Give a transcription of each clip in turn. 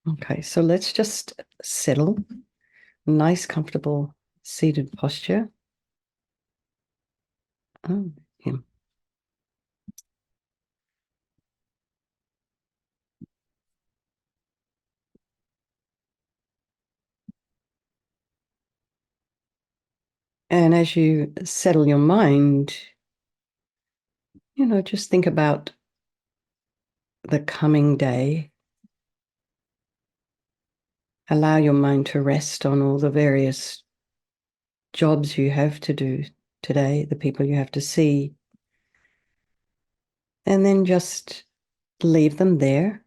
Okay, so let's just settle. Nice, comfortable seated posture. Oh, yeah. And as you settle your mind, just think about the coming day. Allow your mind to rest on all the various jobs you have to do today, the people you have to see, and then just leave them there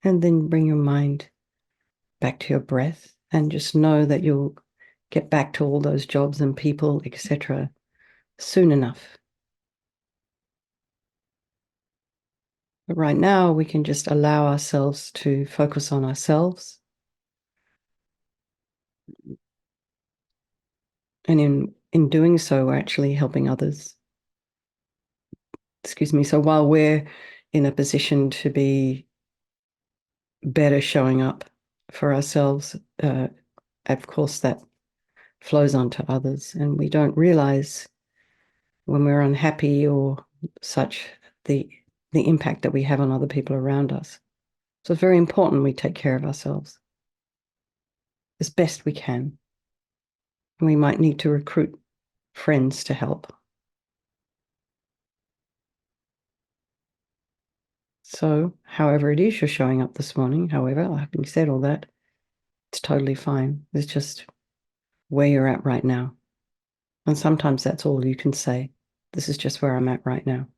and then bring your mind back to your breath and just know that you'll get back to all those jobs and people, etc., soon enough. But right now, we can just allow ourselves to focus on ourselves. And in doing so, we're actually helping others. Excuse me. So while we're in a position to be better showing up for ourselves, of course, that flows onto others. And we don't realize when we're unhappy or such the impact that we have on other people around us. So it's very important we take care of ourselves as best we can. And we might need to recruit friends to help. So, however it is you're showing up this morning, however, having said all that, it's totally fine. It's just where you're at right now. And sometimes that's all you can say. This is just where I'm at right now.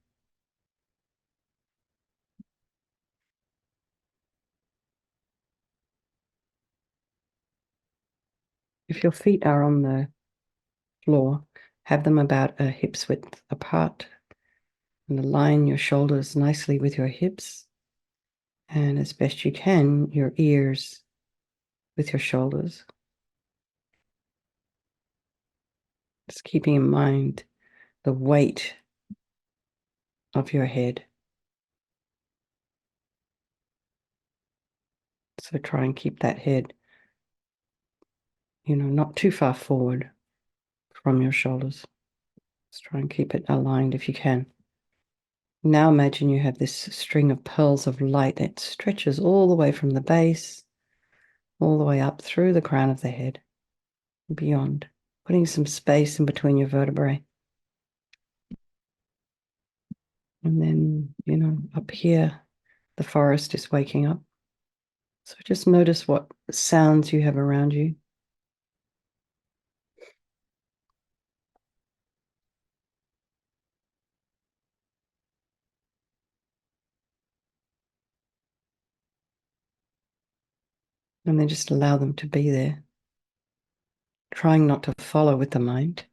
If your feet are on the floor, have them about a hip's width apart and align your shoulders nicely with your hips. And as best you can, your ears with your shoulders. Just keeping in mind the weight of your head. So try and keep that head, not too far forward from your shoulders. Just try and keep it aligned if you can. Now imagine you have this string of pearls of light that stretches all the way from the base, all the way up through the crown of the head, beyond, putting some space in between your vertebrae. And then, up here, the forest is waking up. So just notice what sounds you have around you. And then just allow them to be there, trying not to follow with the mind.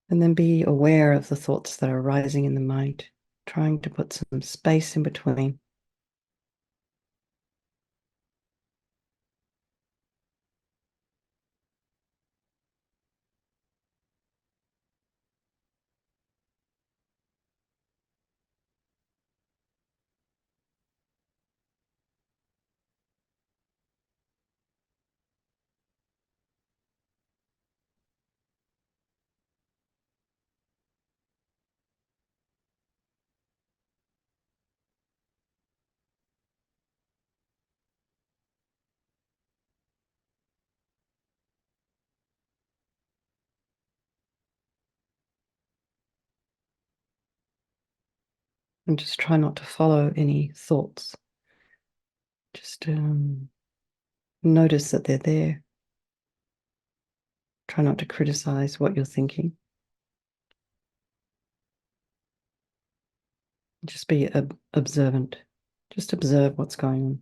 And then be aware of the thoughts that are rising in the mind, trying to put some space in between. And just try not to follow any thoughts. Just notice that they're there. Try not to criticize what you're thinking. Just be observant. Just observe what's going on.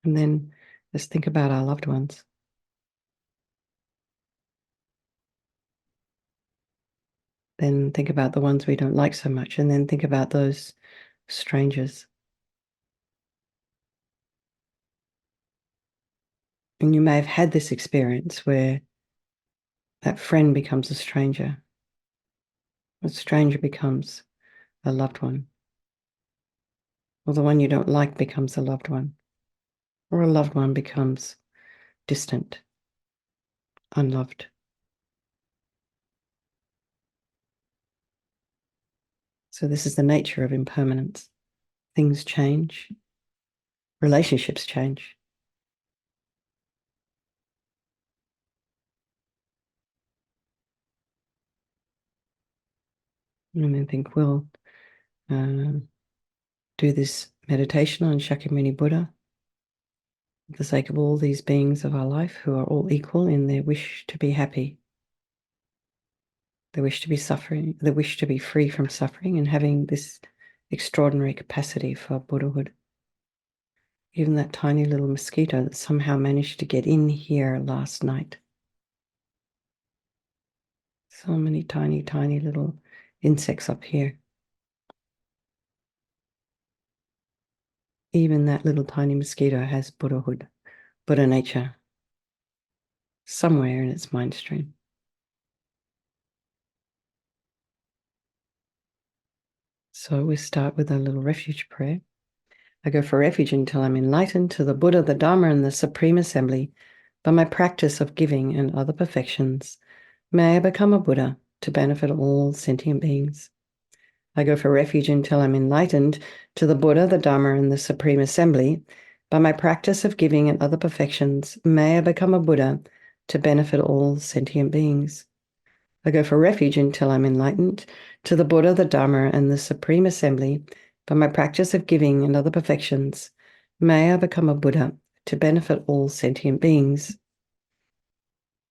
And then let's think about our loved ones. Then think about the ones we don't like so much. And then think about those strangers. And you may have had this experience where that friend becomes a stranger. A stranger becomes a loved one. Or the one you don't like becomes a loved one. Or a loved one becomes distant, unloved. So this is the nature of impermanence. Things change. Relationships change. And then think, well, do this meditation on Shakyamuni Buddha for the sake of all these beings of our life who are all equal in their wish to be happy, their wish to be suffering, the wish to be free from suffering and having this extraordinary capacity for Buddhahood. Even that tiny little mosquito that somehow managed to get in here last night. So many tiny, tiny little insects up here. Even that little tiny mosquito has Buddhahood, Buddha nature, somewhere in its mind stream. So we start with a little refuge prayer. I go for refuge until I'm enlightened to the Buddha, the Dharma, and the Supreme Assembly by my practice of giving and other perfections. May I become a Buddha to benefit all sentient beings. I go for refuge until I'm enlightened to the Buddha, the Dharma, and the Supreme Assembly. By my practice of giving and other perfections, may I become a Buddha to benefit all sentient beings. I go for refuge until I'm enlightened to the Buddha, the Dharma, and the Supreme Assembly. By my practice of giving and other perfections, may I become a Buddha to benefit all sentient beings.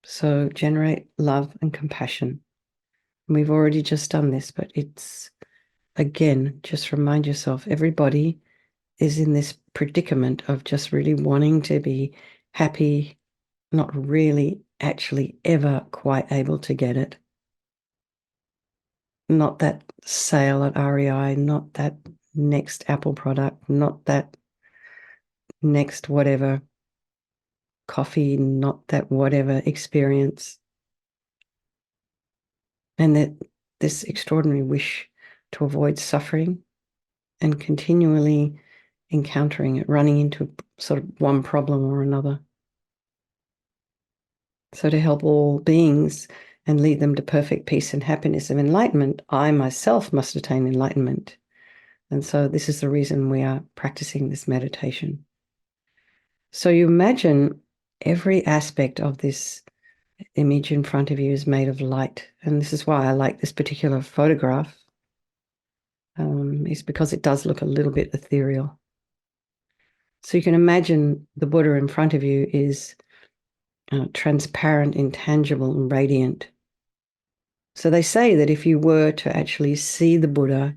So generate love and compassion. We've already just done this, but it's, again, just remind yourself, everybody is in this predicament of just really wanting to be happy, not really actually ever quite able to get it. Not that sale at REI, not that next Apple product, not that next whatever coffee, not that whatever experience. And that this extraordinary wish to avoid suffering and continually encountering it, running into sort of one problem or another. So to help all beings and lead them to perfect peace and happiness and enlightenment, I myself must attain enlightenment. And so this is the reason we are practicing this meditation. So you imagine every aspect of this image in front of you is made of light. And this is why I like this particular photograph, is because it does look a little bit ethereal. So you can imagine the Buddha in front of you is transparent, intangible, and radiant. So they say that if you were to actually see the Buddha,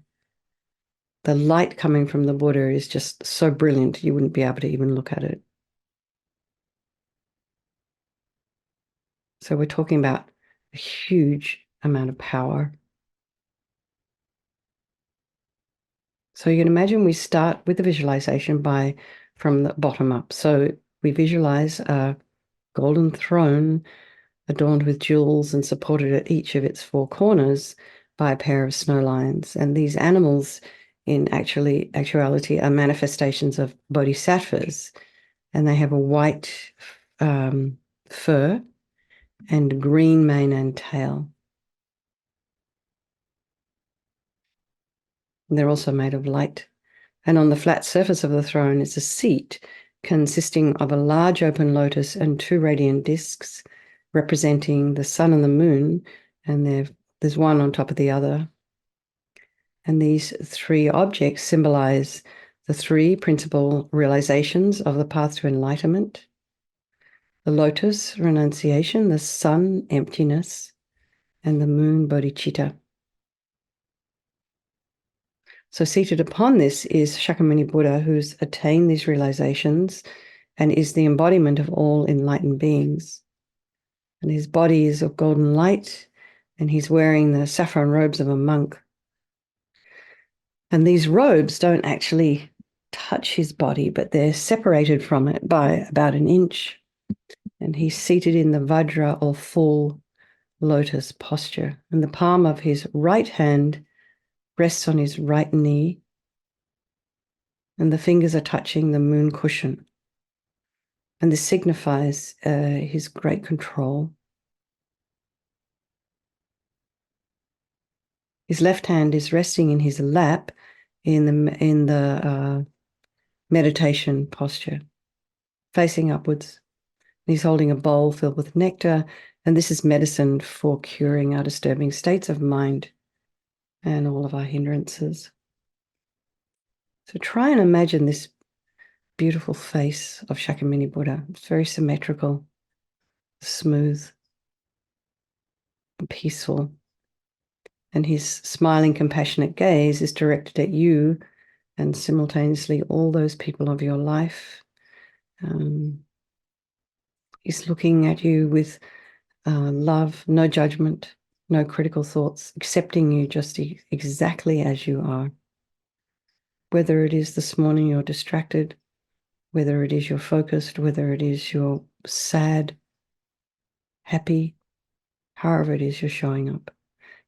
the light coming from the Buddha is just so brilliant, you wouldn't be able to even look at it. So we're talking about a huge amount of power. So you can imagine we start with the visualization from the bottom up. So we visualize a golden throne adorned with jewels and supported at each of its four corners by a pair of snow lions. And these animals, in actuality, are manifestations of bodhisattvas, and they have a white fur and green mane and tail. And they're also made of light. And on the flat surface of the throne is a seat consisting of a large open lotus and two radiant discs representing the sun and the moon, and there's one on top of the other. And these three objects symbolize the three principal realizations of the path to enlightenment: the lotus, renunciation; the sun, emptiness; and the moon, bodhicitta. So seated upon this is Shakyamuni Buddha, who's attained these realizations and is the embodiment of all enlightened beings. And his body is of golden light, and he's wearing the saffron robes of a monk. And these robes don't actually touch his body, but they're separated from it by about an inch. And he's seated in the Vajra or full lotus posture. And the palm of his right hand rests on his right knee, and the fingers are touching the moon cushion. And this signifies his great control. His left hand is resting in his lap in the meditation posture, facing upwards. He's holding a bowl filled with nectar, and this is medicine for curing our disturbing states of mind and all of our hindrances. So try and imagine this beautiful face of Shakyamuni Buddha. It's very symmetrical, smooth, and peaceful. And his smiling, compassionate gaze is directed at you and simultaneously all those people of your life. He's looking at you with love, no judgment, no critical thoughts, accepting you just exactly as you are. Whether it is this morning you're distracted, whether it is you're focused, whether it is you're sad, happy, however it is you're showing up.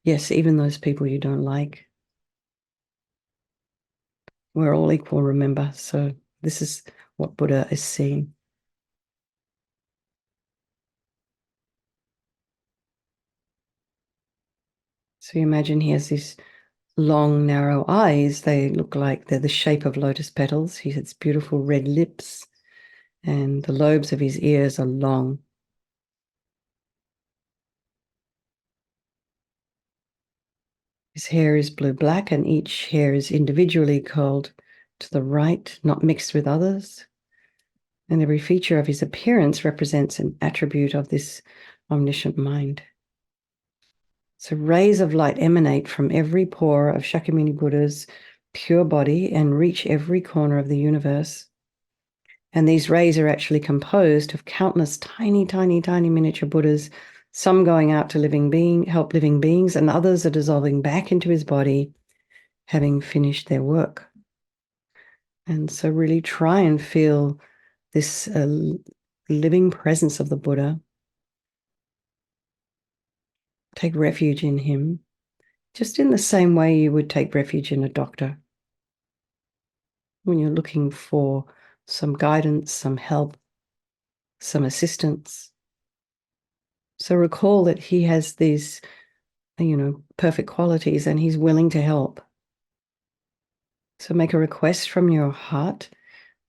Yes, even those people you don't like. We're all equal, remember. So this is what Buddha is seeing. So you imagine he has these long, narrow eyes. They look like they're the shape of lotus petals. He has beautiful red lips, and the lobes of his ears are long. His hair is blue-black, and each hair is individually curled to the right, not mixed with others. And every feature of his appearance represents an attribute of this omniscient mind. So rays of light emanate from every pore of Shakyamuni Buddha's pure body and reach every corner of the universe. And these rays are actually composed of countless tiny, tiny, tiny miniature Buddhas, some going out to help living beings, and others are dissolving back into his body, having finished their work. And so really try and feel this living presence of the Buddha. Take refuge in him, just in the same way you would take refuge in a doctor. When you're looking for some guidance, some help, some assistance. So recall that he has these, perfect qualities and he's willing to help. So make a request from your heart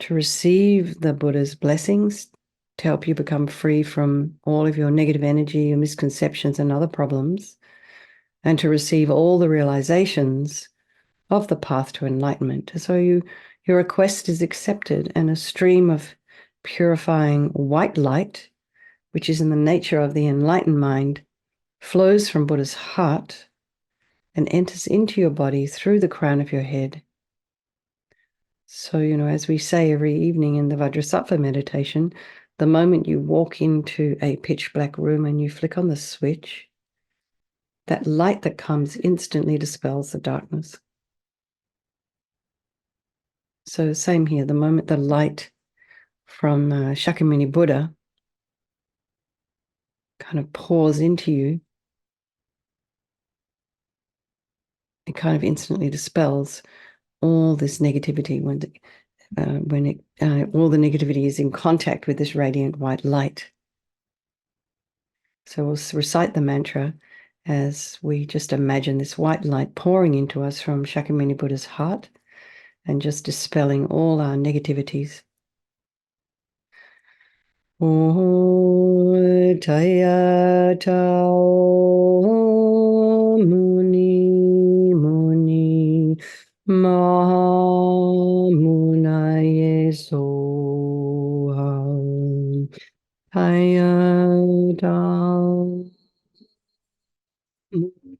to receive the Buddha's blessings to help you become free from all of your negative energy, your misconceptions and other problems, and to receive all the realizations of the path to enlightenment. So your request is accepted, and a stream of purifying white light, which is in the nature of the enlightened mind, flows from Buddha's heart and enters into your body through the crown of your head. So, as we say every evening in the Vajrasattva meditation, the moment you walk into a pitch black room and you flick on the switch, that light that comes instantly dispels the darkness. So same here, the moment the light from Shakyamuni Buddha kind of pours into you, it kind of instantly dispels all this negativity when all the negativity is in contact with this radiant white light. So we'll recite the mantra as we just imagine this white light pouring into us from Shakyamuni Buddha's heart and just dispelling all our negativities. Jaya Tao Muni Muni Mahamunaye Soham Jaya Tao Muni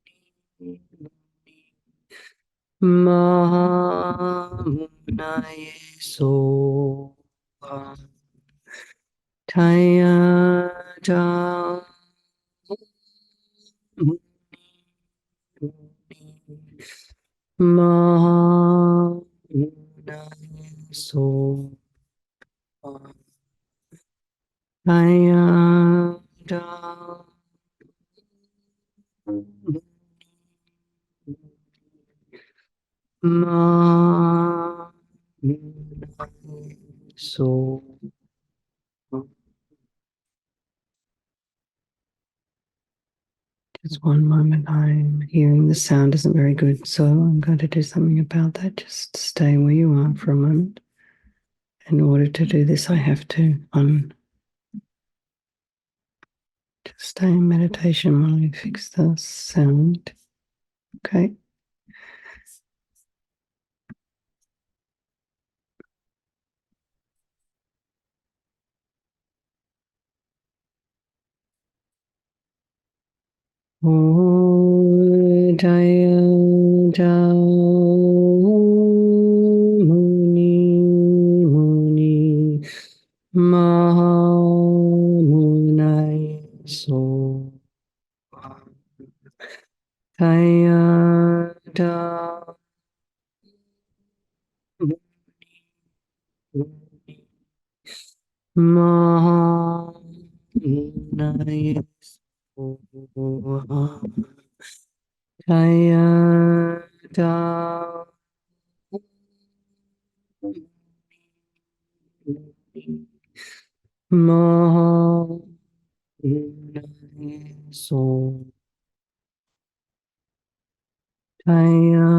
Mahamunaye Soham Jaya Mahamunaye Soham. Ayada. Ma. So. Just one moment. I'm hearing the sound isn't very good, so I'm going to do something about that. Just stay where you are for a moment. In order to do this, I have to just stay in meditation while I fix the sound. Okay. Oh, Jaya Muni Muni Mahamunai So Jaya Mahamunai So Jaya Mahamunai So Jaya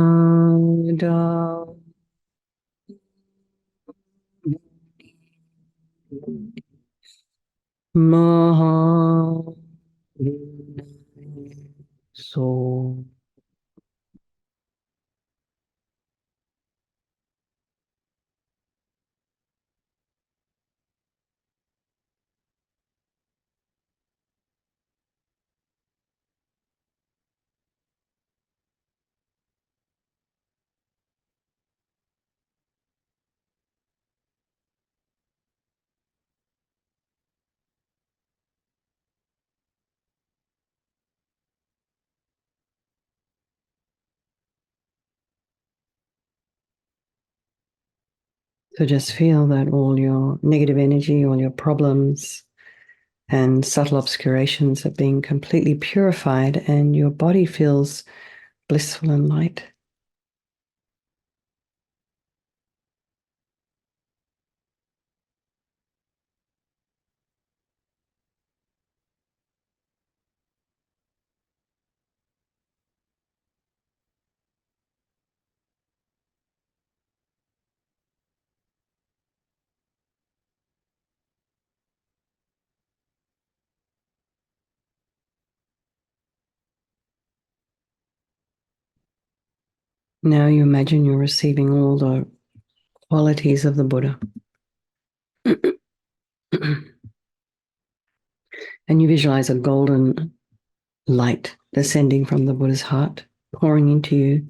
Maha So so just feel that all your negative energy, all your problems and subtle obscurations are being completely purified, and your body feels blissful and light. Now you imagine you're receiving all the qualities of the Buddha. And you visualize a golden light descending from the Buddha's heart, pouring into you,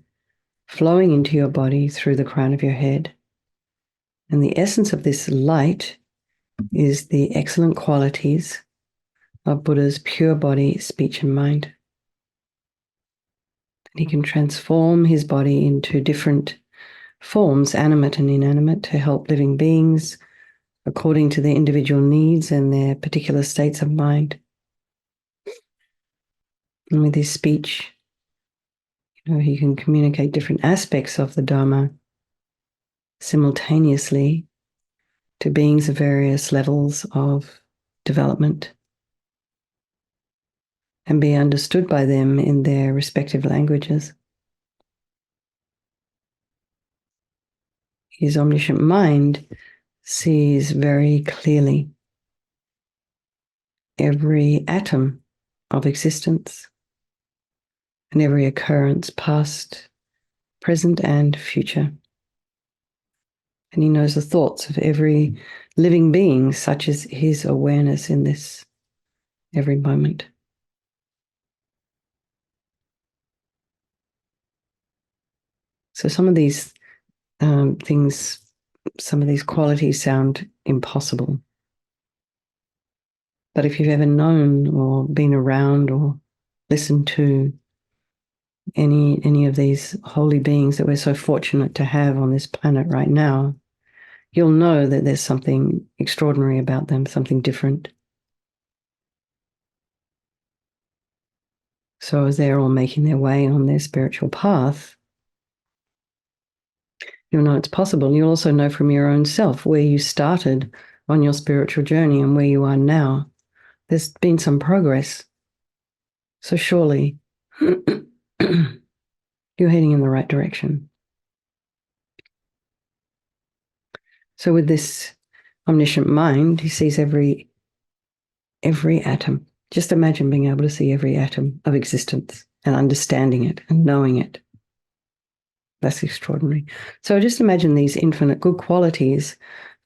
flowing into your body through the crown of your head. And the essence of this light is the excellent qualities of Buddha's pure body, speech, and mind. And he can transform his body into different forms, animate and inanimate, to help living beings according to their individual needs and their particular states of mind. And with his speech, he can communicate different aspects of the Dharma simultaneously to beings of various levels of development and be understood by them in their respective languages. His omniscient mind sees very clearly every atom of existence and every occurrence, past, present, and future. And he knows the thoughts of every living being, such as his awareness in this every moment. So some of these things, some of these qualities sound impossible. But if you've ever known or been around or listened to any of these holy beings that we're so fortunate to have on this planet right now, you'll know that there's something extraordinary about them, something different. So as they're all making their way on their spiritual path, you'll know it's possible. You'll also know from your own self where you started on your spiritual journey and where you are now. There's been some progress. So surely you're heading in the right direction. So with this omniscient mind, he sees every atom. Just imagine being able to see every atom of existence and understanding it and knowing it. That's extraordinary. So just imagine these infinite good qualities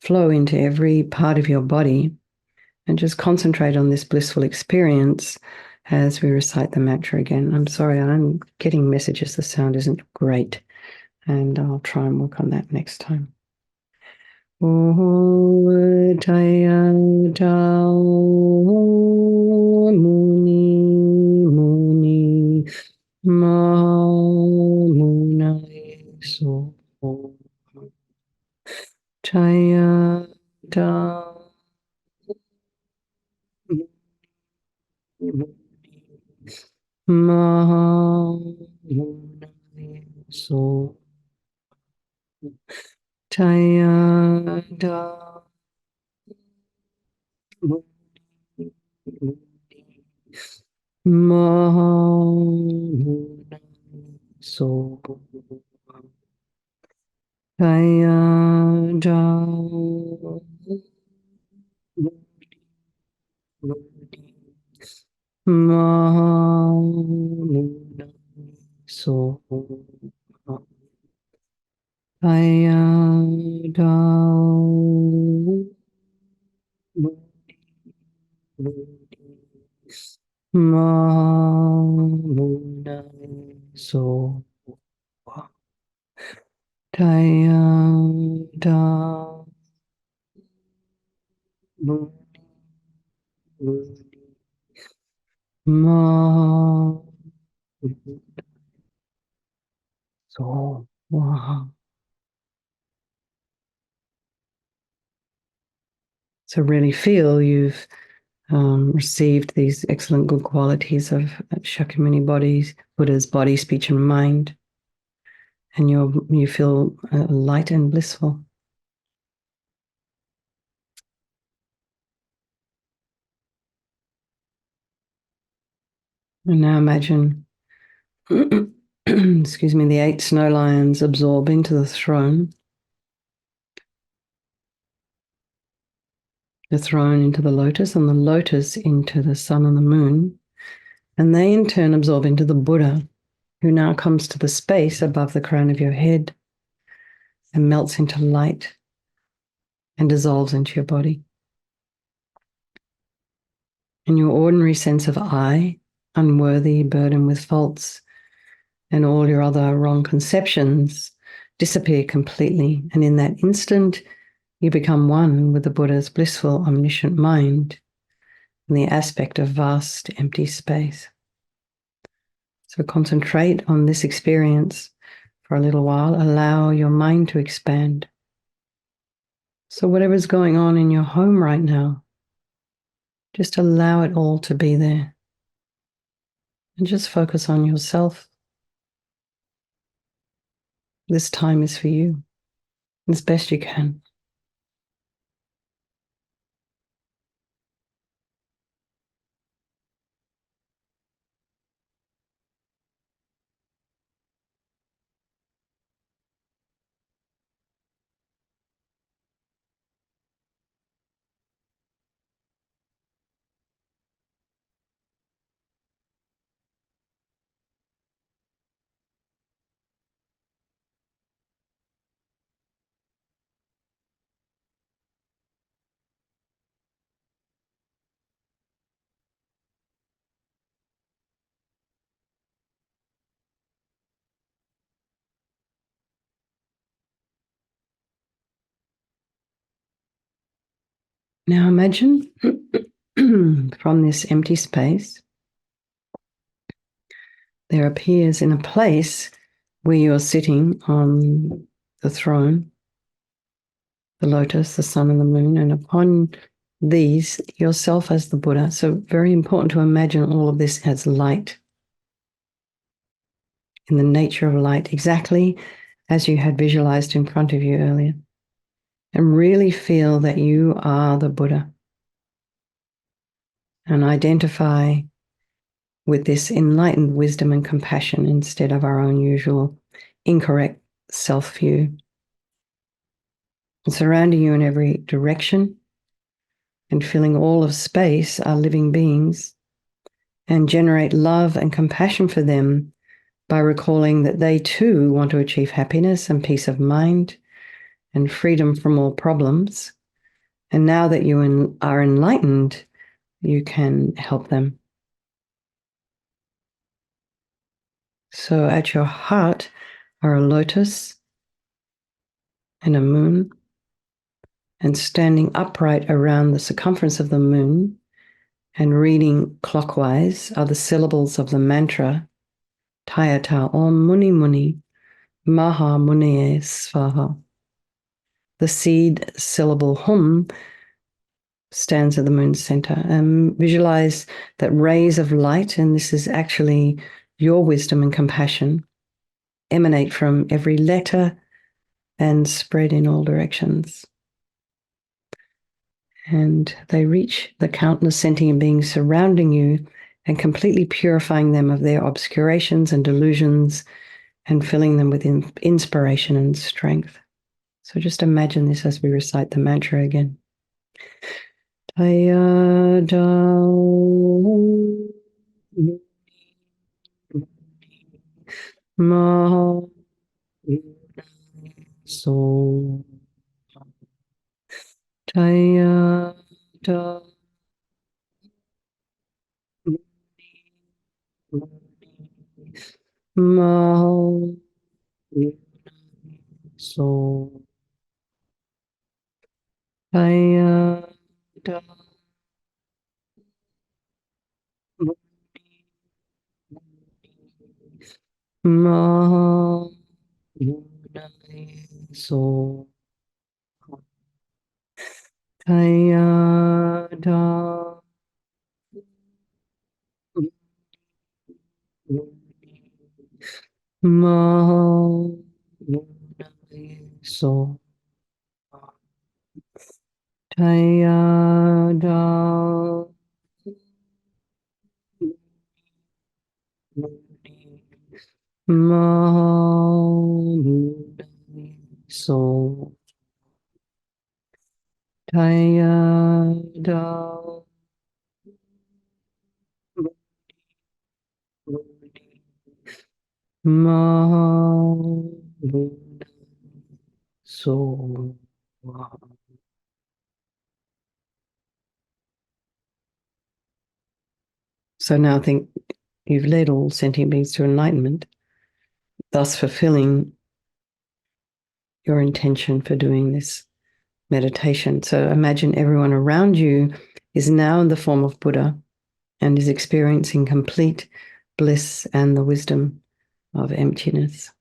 flow into every part of your body and just concentrate on this blissful experience as we recite the mantra again. I'm sorry, I'm getting messages. The sound isn't great, and I'll try and work on that next time. Muni Mamunai So Chaya Da Mamunai So Chaya Da Mamunai So Chaya Da Mamunai So Chaya Da Mamunai So Chaya Da Ma. So, wow. So really feel you've received these excellent good qualities of Shakyamuni bodies, Buddha's body, speech, and mind, and you feel light and blissful. And now imagine, excuse me, the 8 snow lions absorb into the throne into the lotus, and the lotus into the sun and the moon. And they in turn absorb into the Buddha, who now comes to the space above the crown of your head and melts into light and dissolves into your body. And your ordinary sense of I, unworthy, burdened with faults, and all your other wrong conceptions disappear completely. And in that instant, you become one with the Buddha's blissful, omniscient mind in the aspect of vast, empty space. So concentrate on this experience for a little while. Allow your mind to expand. So whatever's going on in your home right now, just allow it all to be there. And just focus on yourself. This time is for you, as best you can. Now imagine from this empty space, there appears in a place where you're sitting on the throne, the lotus, the sun and the moon, and upon these, yourself as the Buddha. So very important to imagine all of this as light. in the nature of light, exactly as you had visualized in front of you earlier. And really feel that you are the Buddha. And identify with this enlightened wisdom and compassion instead of our own usual incorrect self-view. And surrounding you in every direction and filling all of space are living beings, and generate love and compassion for them by recalling that they too want to achieve happiness and peace of mind and freedom from all problems. And now that you are enlightened, you can help them. So at your heart are a lotus and a moon, and standing upright around the circumference of the moon and reading clockwise are the syllables of the mantra Tayata Om Muni Muni Maha Muniye Svaha. The seed syllable hum stands at the moon's center. Visualize that rays of light, and this is actually your wisdom and compassion, emanate from every letter and spread in all directions. And they reach the countless sentient beings surrounding you and completely purifying them of their obscurations and delusions and filling them with inspiration and strength. So just imagine this as we recite the mantra again. Tayada Ma So Tayada Ma So Tayada Ma So Tayada Ma So Tayada Ma So Tayada Ma So. So now think you've led all sentient beings to enlightenment, thus fulfilling your intention for doing this meditation. So imagine everyone around you is now in the form of Buddha and is experiencing complete bliss and the wisdom of emptiness.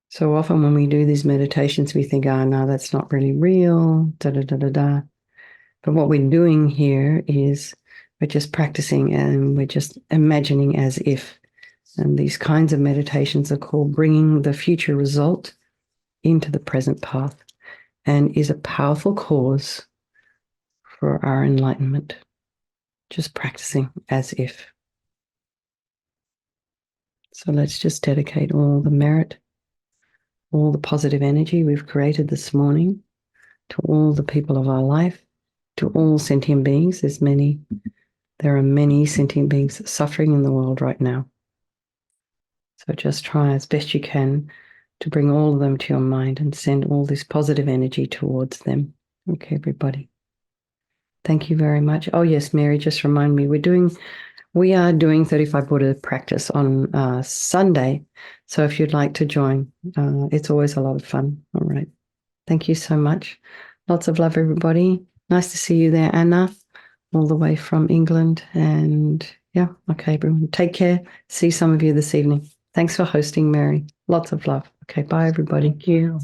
So often when we do these meditations, we think, oh, no, that's not really real, da da da da da. But what we're doing here is we're just practicing and we're just imagining as if. And these kinds of meditations are called bringing the future result into the present path, and is a powerful cause for our enlightenment. Just practicing as if. So let's just dedicate all the merit, all the positive energy we've created this morning to all the people of our life, to all sentient beings. There are many sentient beings suffering in the world right now. So just try as best you can to bring all of them to your mind and send all this positive energy towards them. Okay, everybody. Thank you very much. Oh, yes, Mary, just remind me, we are doing 35 Buddha practice on Sunday. So if you'd like to join, it's always a lot of fun. All right. Thank you so much. Lots of love, everybody. Nice to see you there, Anna, all the way from England. And yeah, okay, everyone. Take care. See some of you this evening. Thanks for hosting, Mary. Lots of love. Okay, bye, everybody. Thank you.